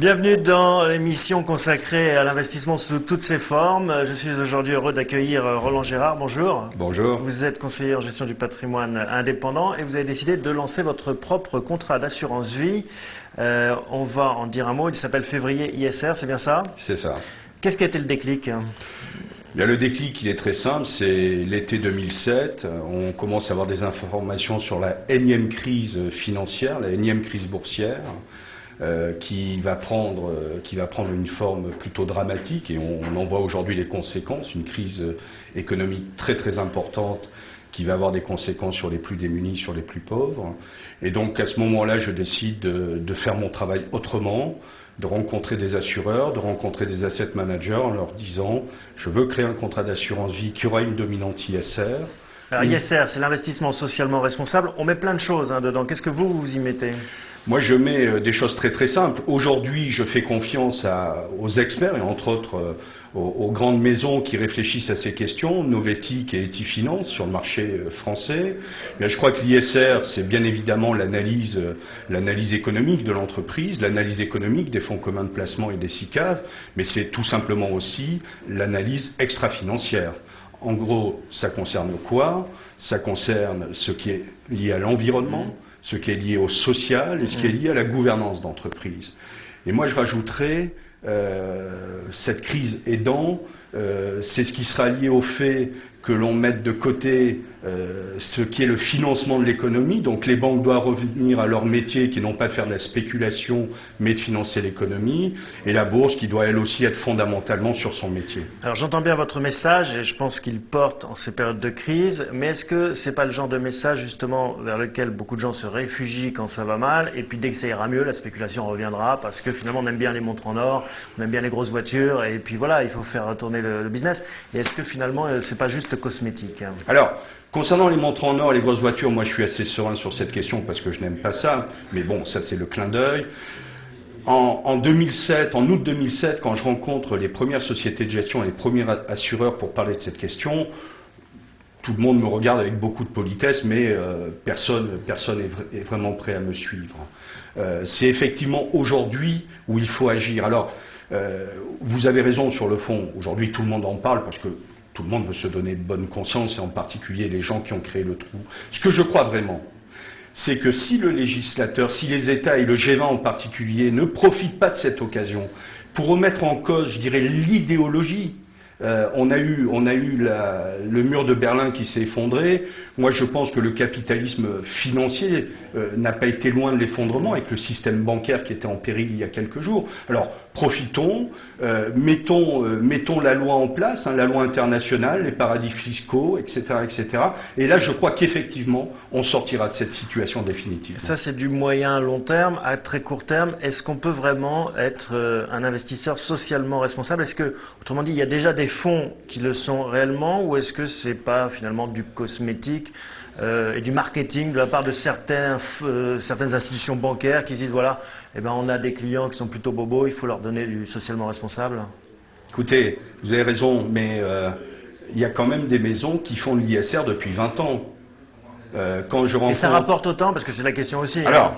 Bienvenue dans l'émission consacrée à l'investissement sous toutes ses formes. Je suis aujourd'hui heureux d'accueillir Roland Gérard. Bonjour. Bonjour. Vous êtes conseiller en gestion du patrimoine indépendant et vous avez décidé de lancer votre propre contrat d'assurance vie. On va en dire un mot. Il s'appelle Février ISR, c'est bien ça? C'est ça. Qu'est-ce qui a été le déclic? Bien, le déclic, il est très simple, c'est l'été 2007. On commence à avoir des informations sur la énième crise financière, la énième crise boursière, qui va prendre une forme plutôt dramatique, et on en voit aujourd'hui les conséquences, une crise économique très très importante qui va avoir des conséquences sur les plus démunis, sur les plus pauvres. Et donc à ce moment-là, je décide de faire mon travail autrement, de rencontrer des assureurs, de rencontrer des asset managers en leur disant je veux créer un contrat d'assurance vie qui aura une dominante ISR. Alors ISR, c'est l'investissement socialement responsable. On met plein de choses dedans. Qu'est-ce que vous y mettez? Moi, je mets des choses très très simples. Aujourd'hui, je fais confiance aux experts et entre autres aux grandes maisons qui réfléchissent à ces questions, Novetic et Etifinance sur le marché français. Mais je crois que l'ISR, c'est bien évidemment l'analyse économique de l'entreprise, l'analyse économique des fonds communs de placement et des SICAV, mais c'est tout simplement aussi l'analyse extra-financière. En gros, ça concerne quoi? Ça concerne ce qui est lié à l'environnement, ce qui est lié au social et ce qui est lié à la gouvernance d'entreprise. Et moi, je rajouterais, cette crise aidant, c'est ce qui sera lié au fait que l'on mette de côté ce qui est le financement de l'économie. Donc les banques doivent revenir à leur métier qui n'ont pas de faire de la spéculation mais de financer l'économie, et la bourse qui doit elle aussi être fondamentalement sur son métier. Alors j'entends bien votre message et je pense qu'il porte en ces périodes de crise, mais est-ce que c'est pas le genre de message justement vers lequel beaucoup de gens se réfugient quand ça va mal, et puis dès que ça ira mieux, la spéculation reviendra parce que finalement on aime bien les montres en or, on aime bien les grosses voitures, et puis voilà, il faut faire retourner le business. Et est-ce que finalement c'est pas juste cosmétique? Alors, concernant les montres en or et les grosses voitures, moi je suis assez serein sur cette question parce que je n'aime pas ça, mais bon, ça c'est le clin d'œil. En août 2007, quand je rencontre les premières sociétés de gestion et les premiers assureurs pour parler de cette question, tout le monde me regarde avec beaucoup de politesse, mais personne est vraiment prêt à me suivre. C'est effectivement aujourd'hui où il faut agir. Alors, vous avez raison sur le fond, aujourd'hui tout le monde en parle parce que tout le monde veut se donner bonne conscience, et en particulier les gens qui ont créé le trou. Ce que je crois vraiment, c'est que si le législateur, si les États et le G20 en particulier ne profitent pas de cette occasion pour remettre en cause, je dirais, l'idéologie, on a eu le mur de Berlin qui s'est effondré. Moi, je pense que le capitalisme financier n'a pas été loin de l'effondrement avec le système bancaire qui était en péril il y a quelques jours. Alors, profitons, mettons la loi en place, la loi internationale, les paradis fiscaux, etc., etc. Et là, je crois qu'effectivement, on sortira de cette situation définitive. Ça, c'est du moyen long terme. À très court terme, est-ce qu'on peut vraiment être un investisseur socialement responsable? Est-ce que, autrement dit, il y a déjà des fonds qui le sont réellement, ou est-ce que c'est pas finalement du cosmétique et du marketing de la part de certaines institutions bancaires qui disent voilà, eh ben on a des clients qui sont plutôt bobos, il faut leur donner du socialement responsable? Écoutez, vous avez raison, mais il y a quand même des maisons qui font de l'ISR depuis 20 ans. Et ça rapporte autant, parce que c'est la question aussi. Alors,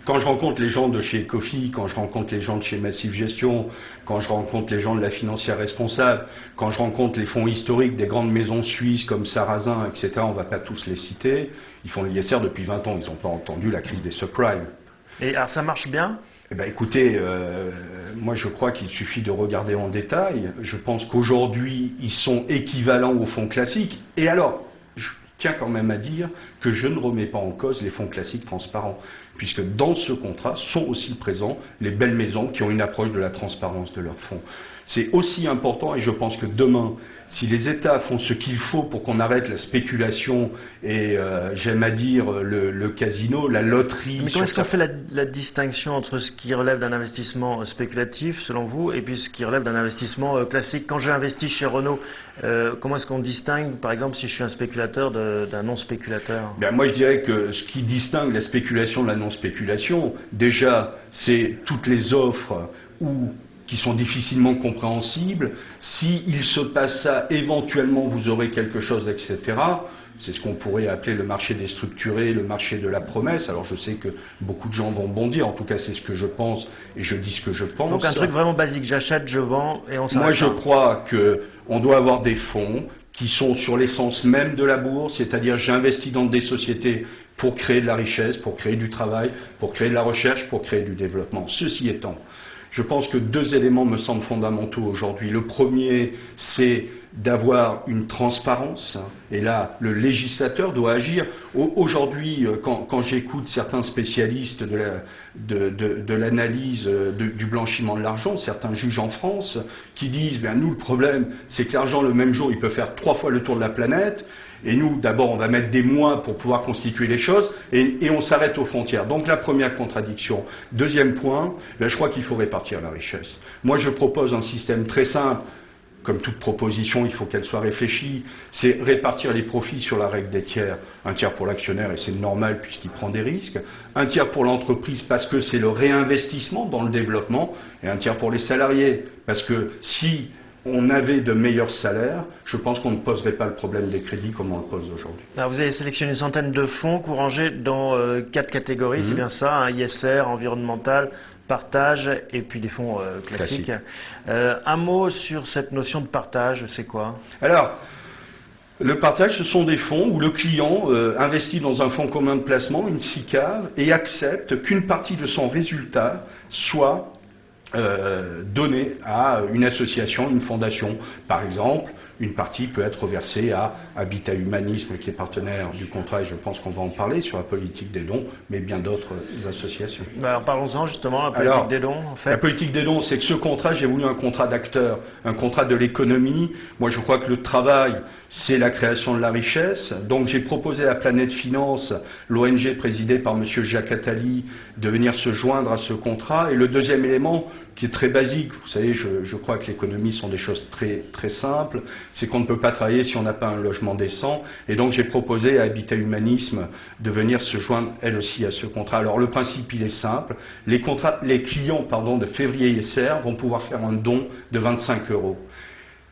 quand je rencontre les gens de chez Ecofi, quand je rencontre les gens de chez Massif Gestion, quand je rencontre les gens de la financière responsable, quand je rencontre les fonds historiques des grandes maisons suisses comme Sarrazin, etc., on ne va pas tous les citer, ils font l'ISR depuis 20 ans, ils n'ont pas entendu la crise des subprimes. Et alors ça marche bien? Eh bien, écoutez, moi je crois qu'il suffit de regarder en détail. Je pense qu'aujourd'hui, ils sont équivalents aux fonds classiques. Et alors, je tiens quand même à dire que je ne remets pas en cause les fonds classiques transparents, puisque dans ce contrat sont aussi présents les belles maisons qui ont une approche de la transparence de leurs fonds. C'est aussi important, et je pense que demain, si les États font ce qu'il faut pour qu'on arrête la spéculation et, j'aime à dire, le casino, la loterie... Mais comment est-ce qu'on fait la distinction entre ce qui relève d'un investissement spéculatif, selon vous, et puis ce qui relève d'un investissement classique? Quand j'ai investi chez Renault, comment est-ce qu'on distingue, par exemple, si je suis un spéculateur d'un non-spéculateur? Ben, moi, je dirais que ce qui distingue la spéculation de la non-spéculation, déjà, c'est toutes les offres qui qui sont difficilement compréhensibles. S'il se passe ça, éventuellement vous aurez quelque chose, etc. C'est ce qu'on pourrait appeler le marché déstructuré, le marché de la promesse. Alors je sais que beaucoup de gens vont bondir, en tout cas c'est ce que je pense et je dis ce que je pense. Donc un truc vraiment basique, j'achète, je vends et on s'arrête. Moi je crois qu'on doit avoir des fonds qui sont sur l'essence même de la bourse, c'est-à-dire j'investis dans des sociétés pour créer de la richesse, pour créer du travail, pour créer de la recherche, pour créer du développement. Ceci étant, je pense que deux éléments me semblent fondamentaux aujourd'hui. Le premier, c'est d'avoir une transparence, et là, le législateur doit agir. Aujourd'hui, quand j'écoute certains spécialistes de l'analyse du blanchiment de l'argent, certains juges en France, qui disent, ben, nous, le problème, c'est que l'argent, le même jour, il peut faire 3 fois le tour de la planète, et nous, d'abord, on va mettre des mois pour pouvoir constituer les choses, et on s'arrête aux frontières. Donc la première contradiction. Deuxième point, ben, je crois qu'il faut répartir la richesse. Moi, je propose un système très simple. Comme toute proposition, il faut qu'elle soit réfléchie. C'est répartir les profits sur la règle des tiers. Un tiers pour l'actionnaire, et c'est normal puisqu'il prend des risques. Un tiers pour l'entreprise parce que c'est le réinvestissement dans le développement. Et un tiers pour les salariés. Parce que si on avait de meilleurs salaires, je pense qu'on ne poserait pas le problème des crédits comme on le pose aujourd'hui. Alors vous avez sélectionné une centaine de fonds rangés dans 4 catégories, c'est bien ça, un ISR, environnemental, partage et puis des fonds classiques. Un mot sur cette notion de partage, c'est quoi? Alors, le partage, ce sont des fonds où le client investit dans un fonds commun de placement, une SICAV, et accepte qu'une partie de son résultat soit donné à une association, une fondation. Par exemple, une partie peut être versée à Habitat Humanisme, qui est partenaire du contrat, et je pense qu'on va en parler sur la politique des dons, mais bien d'autres associations. Alors parlons-en justement, la politique des dons, en fait. La politique des dons, c'est que ce contrat, j'ai voulu un contrat d'acteur, un contrat de l'économie. Moi, je crois que le travail, c'est la création de la richesse. Donc, j'ai proposé à Planète Finance, l'ONG présidée par M. Jacques Attali, de venir se joindre à ce contrat. Et le deuxième élément, qui est très basique, vous savez, je crois que l'économie sont des choses très, très simples, c'est qu'on ne peut pas travailler si on n'a pas un logement décent. Et donc, j'ai proposé à Habitat Humanisme de venir se joindre, elle aussi, à ce contrat. Alors, le principe, il est simple. Les clients, de février ISR vont pouvoir faire un don de 25 €.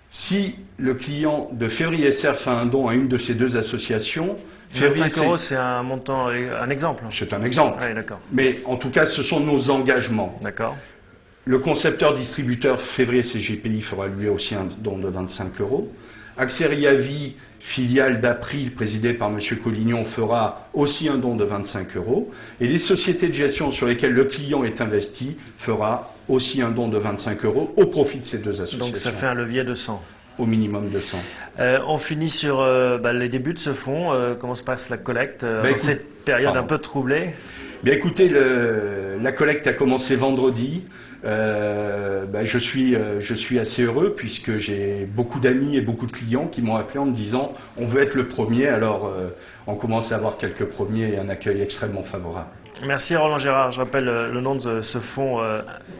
Si le client de février ISR fait un don à une de ces deux associations, 25 €, c'est un montant, un exemple. C'est un exemple. Oui, d'accord. Mais en tout cas, ce sont nos engagements. D'accord. Le concepteur-distributeur février CGPI fera lui aussi un don de 25 €. Axeria Vie, filiale d'April, présidée par M. Collignon, fera aussi un don de 25 €. Et les sociétés de gestion sur lesquelles le client est investi fera aussi un don de 25 € au profit de ces deux associations. Donc ça fait un levier de 100. Au minimum de 100. On finit sur les débuts de ce fonds. Comment se passe la collecte dans cette période un peu troublée? Bien écoutez, la collecte a commencé vendredi. Je suis assez heureux puisque j'ai beaucoup d'amis et beaucoup de clients qui m'ont appelé en me disant on veut être le premier. Alors on commence à avoir quelques premiers et un accueil extrêmement favorable. Merci Roland Gérard. Je rappelle le nom de ce fonds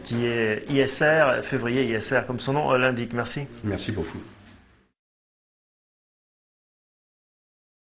qui est ISR, février ISR comme son nom l'indique. Merci. Merci beaucoup.